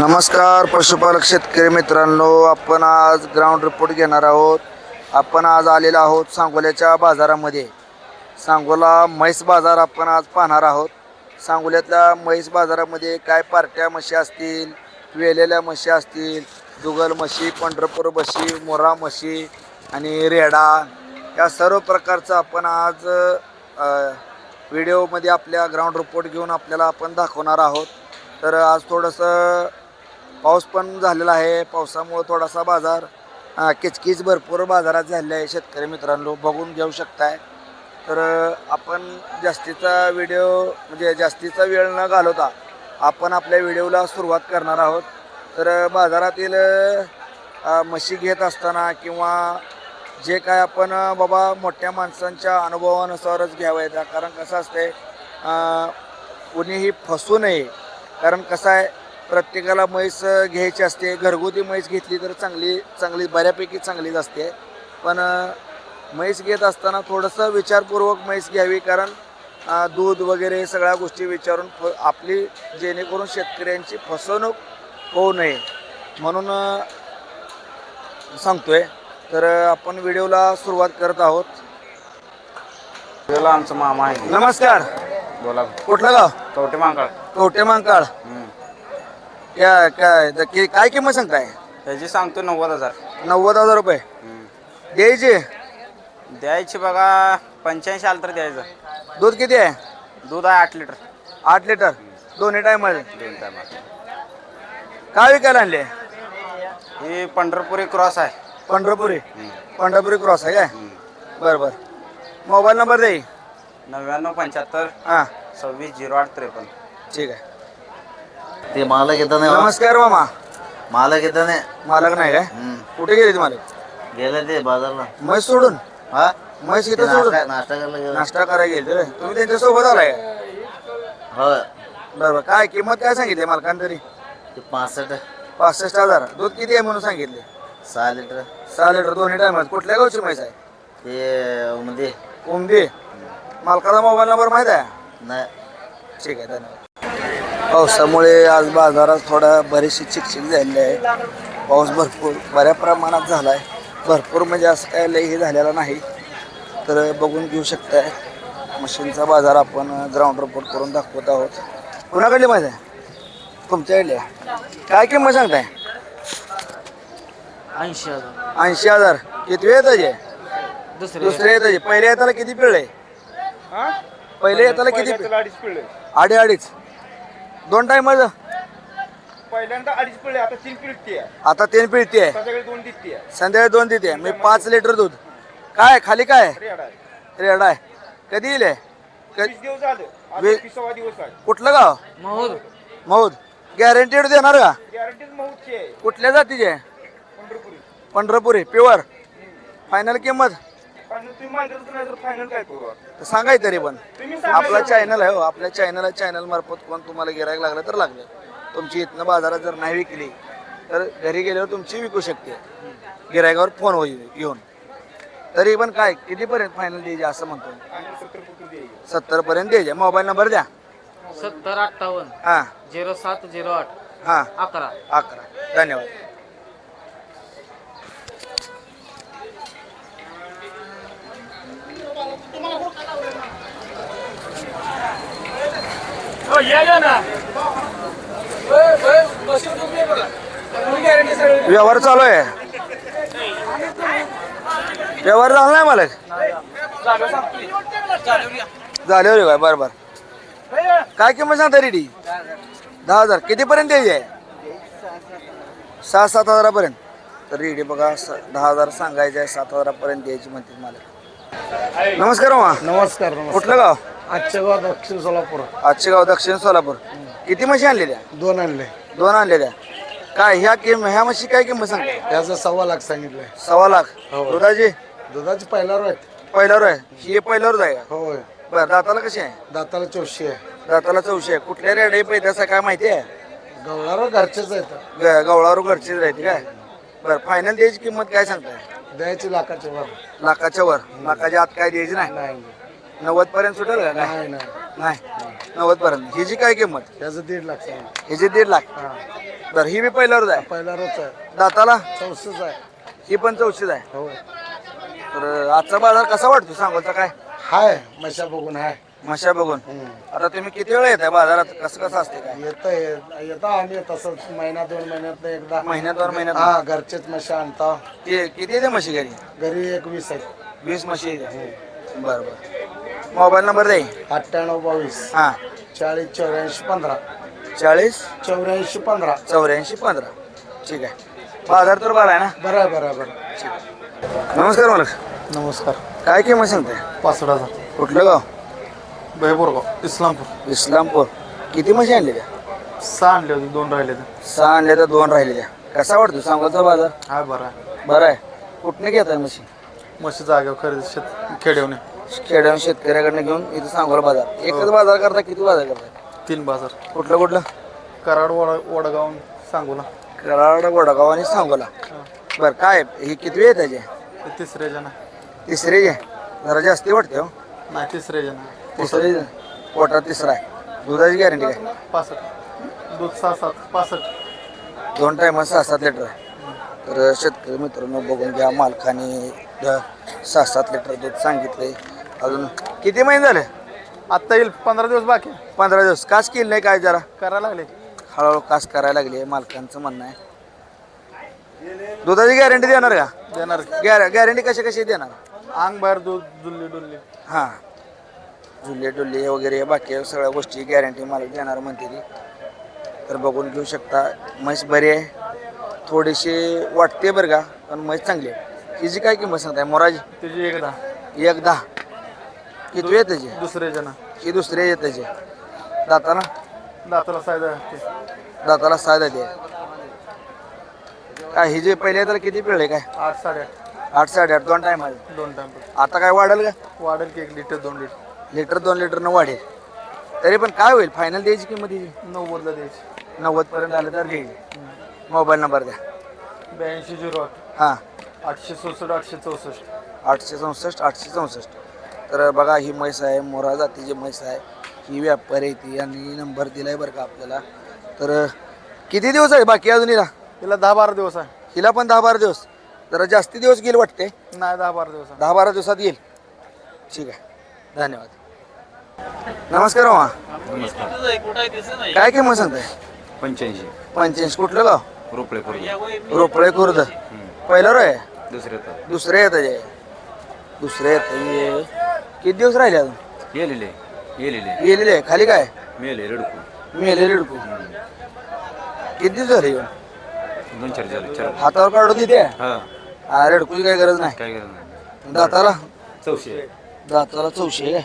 नमस्कार पशुपालक शेतकरी मित्रांनो, आपण आज ग्राउंड रिपोर्ट घेणार आहोत. आपण आज आलेलो आहोत सांगोल्याच्या बाजारामध्ये. सांगोला म्हैस बाजार आपण आज पाहणार आहोत. सांगोल्यातल्या म्हैस बाजारामध्ये काय पार्ट्या म्हशी असतील, वेलेल्या म्हशी असतील, दुगल म्हशी, पंढरपूर म्हशी, मोरा म्हशी आणि रेडा, या सर्व प्रकारचं आपण आज व्हिडिओमध्ये आपल्या ग्राउंड रिपोर्ट घेऊन आपल्याला आपण दाखवणार आहोत. तर आज थोडंसं पाऊस पण झालेला आहे. पावसामुळे थोडासा बाजार किचकिच भरपूर बाजारात झालेला आहे. शेतकरी मित्रांनो बघून घेऊ शकताय. तर आपण जास्तीचा व्हिडिओ म्हणजे जास्तीचा वेळ न घालवता आपण आपल्या व्हिडिओला सुरुवात करणार आहोत. तर बाजारातील म्हशी घेत असताना किंवा जे काय आपण बाबा मोठ्या माणसांच्या अनुभवानुसारच घ्यावं. कारण कसं असते, कुणीही फसू नये. कारण कसं आहे, प्रत्येकाला म्हैस घ्यायची असते. घरगुती म्हैस घेतली तर चांगली बऱ्यापैकी चांगलीच असते. पण म्हैस घेत असताना थोडंसं विचारपूर्वक म्हैस घ्यावी. कारण दूध वगैरे सगळ्या गोष्टी विचारून आपली जेणेकरून शेतकऱ्यांची फसवणूक होऊ नये म्हणून सांगतोय. तर आपण व्हिडिओला सुरुवात करत आहोत. आमचा मामा आहे. नमस्कार. बोला. कुठलं गाव? कवटे मांकाळ. कवटे मांकाळ. काय किंमत सांगताय? त्याची सांगतो 90,000. 90,000 रुपये द्यायचे. द्यायची बघा 85 आलं तर द्यायचं. दूध किती आहे? दूध आहे 8 लिटर. 8 लिटर दोन्ही टायमाला. 2 टायमाला. काय विकायला आणले? ही पंढरपुरी क्रॉस आहे. पंढरपुरी. पंढरपुरी क्रॉस आहे काय? बरं बरं. मोबाईल नंबर दे. 9975 हां 260853. ठीक आहे. ते मालक येत नाही. नमस्कार मामा. मालक येत नाही. मालक नाही काय? कुठे गेले ते मालक? गेलं ते बाजारला. म्हैस सोडून? हा म्हैस इथं सोडून नाश्ता करायला गेलं. नाश्ता करायला गेले. तुम्ही त्यांच्या सोबत आलाय? होय. बरं बरं. काय किंमत काय सांगितली मालकाने तरी? ते 65 65,000. दूध किती आहे म्हणून सांगितले? 6 लिटर. 6 लिटर दोन्ही टायमात. कुठल्या गावची म्हैस आहे? ते मध्ये उमदी. मालकाचा मोबाईल नंबर माहीत आहे? नाही. ठीक आहे, धन्यवाद. पावसामुळे आज बाजारात थोडा बरीचशी चिकचिक झालेली आहे. पाऊस भरपूर बऱ्या प्रमाणात झाला आहे. भरपूर म्हणजे असं काय लई हे झालेलं नाही. तर बघून घेऊ शकताय. मशीनचा बाजार आपण ग्राउंड रिपोर्ट करून दाखवत आहोत. कुणाकडली माहिती आहे? तुमच्याकडली. काय किंमत सांगताय? 80,000. 80,000. किती वेळ येताचे? दुसरे येताचे. पहिले येताला किती पिळले? पहिले येताला किती? 2.5 पिळे. अडीच. 2 टायमाचं. पहिल्यांदा 2.5 पिळे, आता 3 पिळते. आता 3 पिळते आहे. सगळे 2 दिसते. संध्याकाळी 2 देते. मी 5 लिटर दूध. काय खाली काय? रेड आहे. रेड आहे. कधी येईल? 20 दिवस झाले. आज 20 20वा दिवस आहे. कुठलं गाव? मौद. गॅरंटीड देणार का? गॅरंटीज महूतची आहे. कुठल्या जातीचे? पंढरपुरी. पंढरपुरी प्युअर. फायनल किंमत पण तुम्ही मागितलं नाही तर फायनल काय करू? सांगाय तरी पण. तुम्ही आपला चॅनल आहे हो. आपल्या चॅनल मार्फत कोण तुम्हाला गिरायक लागलं तर लागलं. तुमची इथनं बाजारात जर नाही विकली तर घरी गेल्यावर तुमची विकू शकते. गिरायकावर फोन होईल घेऊन. तरी पण काय कितीपर्यंत फायनल द्यायचे असं म्हणतो? 70 पर्यंत द्यायचे. मोबाईल नंबर द्या. 7058 हां 0708 हां 11. 11. धन्यवाद. व्यवहार चालू आहे. व्यवहार झाला नाही मालक? झाल्यावर काय? बरं बरं. काय किंमत सांगता रेडी? 10,000. कितीपर्यंत द्यायची आहे? 6-7 हजारापर्यंत. तर रेडी बघा 10,000 सांगायचे आहे. 7,000 पर्यंत द्यायची म्हणते मालक. नमस्कार मामा. नमस्कार. कुठलं गाव? आजच्या गाव दक्षिण सोलापूर. आजचे गाव दक्षिण सोलापूर. किती म्हशी आणलेल्या? 2 आणले. 2 आणलेल्या. काय ह्या म्हशी काय किंमत सांगते? त्याचं 1.25 लाख सांगितलंय. 1.25 लाख. हो. दुधाची दुधाची पहिल्यावर आहेत. पहिल्यावर आहे. ही पहिल्यावर आहे का? होय. बरं. दाताला कशी आहे? दाताला 84 आहे. दाताला 84 आहे. कुठल्या रेडे पैदासा काय माहिती आहे? गवळावर घरचेच आहेत. गवळारू घरचीच राहते काय? बरं. फायनल द्यायची किंमत काय सांगताय? द्यायची लाखाच्या वर. लाखाच्या वर. लाखाच्या आत काय द्यायची नाही? नाही 90 पर्यंत सुटेल का? नाही नाही. नाही. 90 पर्यंत. हिची काय किंमत? त्याचं 1.5 लाख सांगितलं. हिची 1.5 लाख. हा बरं ही बी पहिल्यावर आहे. पहिला रोच आहे. दाताला 64 आहे. ही पण 34 आहे. हो तर आजचा बाजार कसा वाटतो सांगोलचा काय? हाय मशा बघून हाय. मशा बघून. आता तुम्ही किती वेळ येत आहे बाजारात? कसं कसं असते काय? येतं आम्ही तसंच महिना 2 महिन्यात एकदा. महिन्यात 2 महिन्यात? हा घरचेच म्हशी आणता. किती येते म्हशी घरी? घरी 21 आहेत. 20 म्हशी येते. बरं बरं. मोबाईल नंबर द्या. 9822 हां 40 84 15 40 84 15. 84 15. ठीक आहे. बाजार तर बरा आहे ना? बरं आहे बरं आहे बरं आहे. नमस्कार मालक. नमस्कार. काय किंमत सांगताय? 65,000. कुठलं गाव? बोरगाव इस्लामपूर. इस्लामपूर. किती म्हशी आणले त्या? 6 आणले होते 2 राहिले ते. 6 आणले तर 2 राहिले त्या. कसा वाटतो सांगोलचा बाजार? हा बरं आहे. बरं आहे. कुठनं घेताय म्हशी? म्हशी जागेवर खरेदी खेळवणे. खेड्यावर शेतकऱ्याकडनं घेऊन इथं सांगोला बाजार. एकच बाजार करता? किती बाजार करताय? 3 बाजार. कुठलं कुठलं? कराड वडगाव सांगोला. कराड वडगाव आणि सांगोला. बरं काय ही किती आहे त्याचे? तिसरे जण. तिसरे जे जरा जास्ती वाटते हो. नाही तिसरे जण. तिसरे पोटात तिसरा आहे. दुधाची गॅरंटी काय? 65. दूध 6-7 65. 2 टायमात 6-7 लिटर आहे. तर शेतकरी मित्रांनो बघून घ्या. मालकाने 6-7 लिटर दूध सांगितलंय. अजून किती महिने झाले? आत्ता येईल 15 दिवस बाकी. 15 दिवस. कास केलं नाही काय? जरा करायला लागले. हळूहळू कास करायला लागली. मालकांचं म्हणणं आहे. दुधाची गॅरंटी देणार का? देणार. गॅरंटी कशी कशी देणार? अंग बाहेर दूध जुल्ली डुल्ली. हां झुले डुल्ले वगैरे बाकी सगळ्या गोष्टी गॅरंटी मालक देणार म्हणते ती. तर बघून घेऊ शकता. म्हैस बरी आहे. थोडीशी वाटते बरं का, पण म्हैस चांगली आहे. हिची काय किंमत सांगताय मोराजी? त्याची 1-10. 1-10. किती आहे त्याची? दुसरे जण. ही दुसरी आहे त्याची. दाताला? दाताला सायदा. दाताला 6 दाते. काय ही जे पहिले तर किती पिळे काय? 8 8.5. 8-8.5 2 टाइम आहे. 2 टाइम. आता काय वाढेल का? वाढेल की 1 लिटर 2 लिटर. लिटर 2 लिटरनं वाढेल. तरी पण काय होईल फायनल द्यायची किंमत हिची? 90ला द्यायची. 90 पर्यंत आलं तर घ्यायची. मोबाईल नंबर द्या. 8208 हां 866 864. 864 864. तर बघा ही म्हैस आहे. मोरा जातीची म्हैस आहे. ही व्यापारी आहे ती आणि नंबर दिलाय बरं का आपल्याला. तर किती दिवस आहे बाकी अजून हिला? तिला 10-12 दिवस आहे. हिला पण 10-12 दिवस. जरा जास्ती दिवस गेले वाटते. नाही 10-12 दिवस आहे. 10-12 दिवसात येईल. ठीक आहे. धन्यवाद. नमस्कार मामा. काय किंमत सांगताय? 85. 85. कुठलं गाव? रुपये रोपळे खुर्द. पहिलं आहे. दुसरे दुसरे येत आहे. दुसरे येत. किती दिवस राहिले अजून? गेलेले गेलेले आहे. खाली काय? मेले रडकू मेले रिडकू. किती दिवस झाले येऊन? 2-4 झाले 4. हातावर काढू तिथे. हा रेडकूची काही गरज नाही. काय करत नाही. दाताला? 400. दाताला 400 आहे.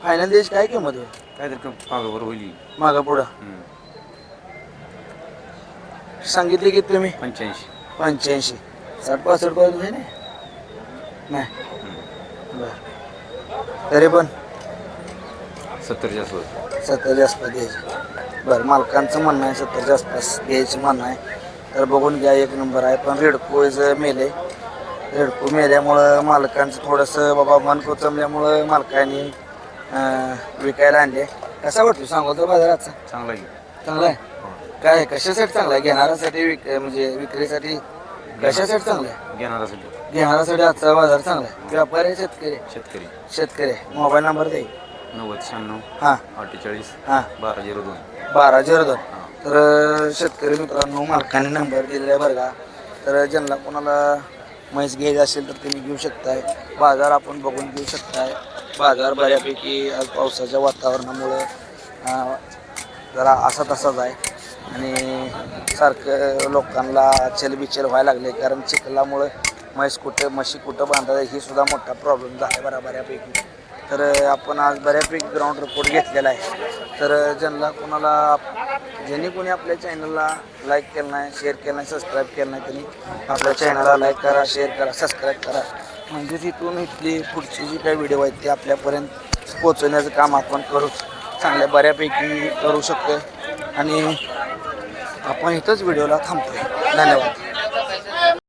फायनल द्यायची काय किंमत होईल? काय तर मागावर होईल. मागं पुढं सांगितले किती तुम्ही? 85. 85. 60-65 पर्यंत आहे नाही? बरं. तरी पण 70च्या आसपास. 70च्या आसपास द्यायची. बरं मालकांचं म्हणणं आहे 70च्या आसपास द्यायचं म्हणणं आहे. तर बघून घ्या. 1 नंबर आहे. पण रेडकोचं मेले. रेडको मेल्यामुळं मालकांचं थोडंसं बाबा मन कोचमल्यामुळं मालकांनी विकायला आणले. कसा वाटतो सांगतो बाजाराचा? चांगला आहे. चांगला आहे. काय कशासाठी चांगला आहे? घेणाऱ्यासाठी म्हणजे विक्रीसाठी कशासाठी चांगला आहे? घेणाऱ्यासाठी आजचा बाजार चांगला आहे. व्यापारी शेतकरी शेतकरी. मोबाईल नंबर दे. 9096 हां 48 हां 1202. 1202. तर शेतकरी मित्रांनो मालकाने नंबर दिलेला आहे बरं का. तर ज्यांना कोणाला म्हैस घ्यायची असेल तर तुम्ही घेऊ शकताय. बाजार आपण बघून घेऊ शकताय. बाजार बऱ्यापैकी आज पावसाच्या वातावरणामुळं जरा असा तसाच आहे आणि सारखं लोकांना चलबिचल व्हायला लागले. कारण चिखलामुळं म्हशी कुठं बांधायचं ही सुद्धा मोठा प्रॉब्लेम झाला बऱ्यापैकी. तर आपण आज बऱ्यापैकी ग्राउंड रिपोर्ट घेतलेला आहे. तर ज्यांनी कोणी आपल्या चॅनलला लाईक केलं नाही, शेअर केलं नाही, सबस्क्राईब केलं नाही त्यांनी आपल्या चॅनलला लाईक करा, शेअर करा, सबस्क्राईब करा. म्हणजे तिथून इथली पुढची जी काही व्हिडिओ आहेत ते आपल्यापर्यंत पोहोचवण्याचं काम आपण चांगल्या बऱ्यापैकी करू शकतो. आणि आपण इथंच व्हिडिओला थांबतोय. धन्यवाद.